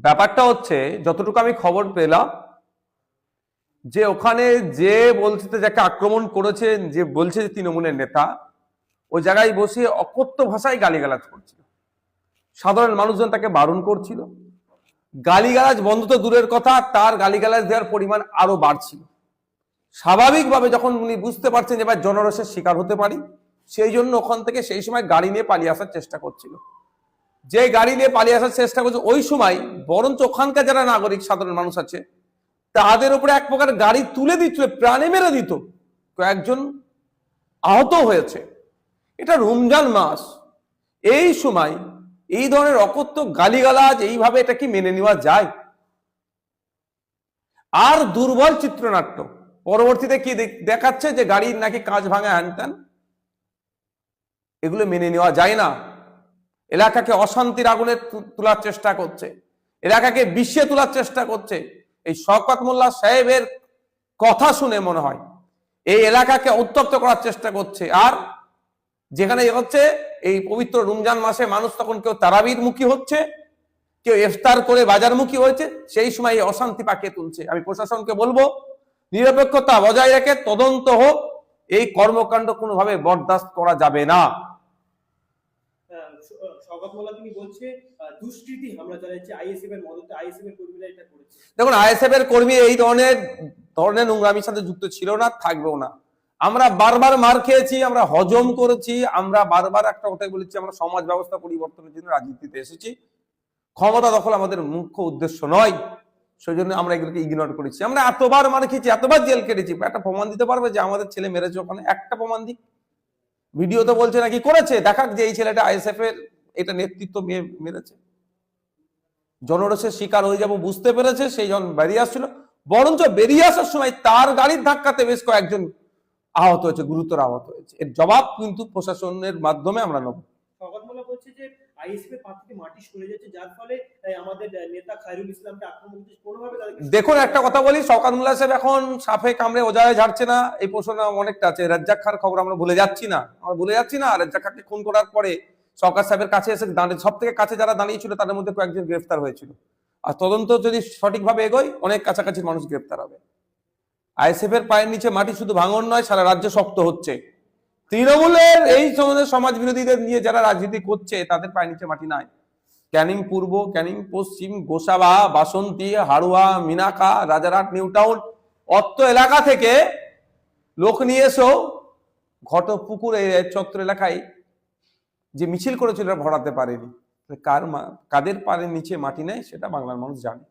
ব্যাপারটা হচ্ছে যতটুকু আমি খবর পেলাম যে ওখানে যে বলছে যাকে আক্রমণ করেছে, যে বলছে যে তৃণমূলের নেতা, ওই জায়গায় বসে অকথ্য ভাষায় গালিগালাজ করছিল। সাধারণ মানুষজন তাকে বারণ করছিল। গালিগালাজ বন্ধ তো দূরের কথা, তার গালিগালাজ দেওয়ার পরিমাণ আরো বাড়ছিল। স্বাভাবিকভাবে যখন উনি বুঝতে পারছেন যে এবার জনরসের শিকার হতে পারি, সেই জন্য ওখান থেকে সেই সময় গাড়ি নিয়ে পালিয়ে আসার চেষ্টা করছিল। যে গাড়ি নিয়ে পালিয়ে আসার চেষ্টা করছে ওই সময় বরঞ্চ ওখানকার যারা নাগরিক সাধারণ মানুষ আছে তাদের উপরে এক প্রকার গাড়ি তুলে দিচ্ছিল, প্রাণে মেরে দিত। কয়েকজন আহত হয়েছে। এটা রমজান মাস, এই সময় এই ধরনের অকথ্য গালিগালাজ এইভাবে এটা কি মেনে নেওয়া যায়? আর দুর্বল চিত্রনাট্য পরবর্তীতে কি দেখাচ্ছে যে গাড়ির নাকি কাঁচ ভাঙা হ্যানত্যান, এগুলো মেনে নেওয়া যায় না। এলাকাকে অশান্তির আগুনে তোলার চেষ্টা করছে, এলাকাকে বিষিয়ে তোলার চেষ্টা করছে। এই শওকত মোল্লা সাহেবের কথা শুনে মনে হয় এই এলাকাকে উত্তপ্ত করার চেষ্টা করছে। আর যেখানে হচ্ছে এই পবিত্র রমজান মাসে মানুষ তখন কেউ তারাবির মুখী হচ্ছে, কেউ ইফতার করে বাজারমুখী হয়েছে, সেই সময় এই অশান্তি পাকিয়ে তুলছে। আমি প্রশাসনকে বলবো নিরপেক্ষতা বজায় রেখে তদন্ত হোক, এই কর্মকাণ্ড কোনোভাবে বরদাস্ত করা যাবে না। দেখুন, আইএসএফ এর কর্মী এই ধরনের নোংরামির সাথে যুক্ত ছিল না, থাকবেও না। আমরা বারবার মার খেয়েছি, আমরা হজম করেছি, আমরা বারবার একটা কথাই বলেছি, আমরা সমাজ ব্যবস্থা পরিবর্তনের জন্য রাজনীতিতে এসেছি। ক্ষমতা দখল আমাদের মুখ্য উদ্দেশ্য নয়, সেই জন্য আমরা এগুলোকে ইগনোর করেছি। আমরা এতবার মার খেয়েছি, এতবার জেল কেটেছি। একটা প্রমাণ দিতে পারবে যে আমাদের ছেলে মেরেছে ওখানে? একটা প্রমাণ দিক। ভিডিও তো বলছে নাকি করেছে, দেখাক যে এই ছেলেটা আইএসএফ এর এটা নেতৃত্ব মেরেছে। জনরসের শিকার হয়ে যাব বুঝতে পেরেছে, সেই জন বেরিয়ে আসছিল। বরঞ্চ বেরিয়ে আসার সময় তার গাড়ির ধাক্কাতে বেশ কয়েকজন আহত হয়েছে, গুরুতর আহত হয়েছে। এর জবাব কিন্তু প্রশাসনের মাধ্যমে আমরা নেব। দেখুন, একটা কথা বলি, শওকত মোল্লা সাহেব এখন সাপে কামড়ে ওজায় ঝাড়ছে না, এই প্রশ্ন অনেকটা আছে। রাজ্জাক খার খবর আমরা ভুলে যাচ্ছি না, রাজ্জাক খাকে খুন করার পরে শওকত সাহেবের কাছে এসে দাঁড়িয়ে, সব থেকে কাছে যারা দাঁড়িয়েছিল তাদের মধ্যে কয়েকজন গ্রেফতার হয়েছিল। আর তদন্ত যদি সঠিকভাবে এগোয়, অনেক কাছাকাছি মানুষ গ্রেফতার হবে। আইএসএফ এর পায়ের নিচে মাটি শুধু ভাঙন নয়, সারা রাজ্য শক্ত হচ্ছে। তৃণমূলের এই সময় সমাজ বিরোধীদের নিয়ে যারা রাজনীতি করছে তাদের পায়ের নিচে মাটি নাই। ক্যানিং পূর্ব, ক্যানিং পশ্চিম, গোসাবা, বাসন্তী, হাড়ুয়া, মিনাকা, রাজারহাট, নিউ টাউন অত্ত এলাকা থেকে লোক নিয়ে এসেও ঘটপুকুর চত্বর এলাকায় যে মিছিল করেছিল ভরাতে পারেনি। কাদের পায়ের নিচে মাটি নেই সেটা বাংলার মানুষ জানে।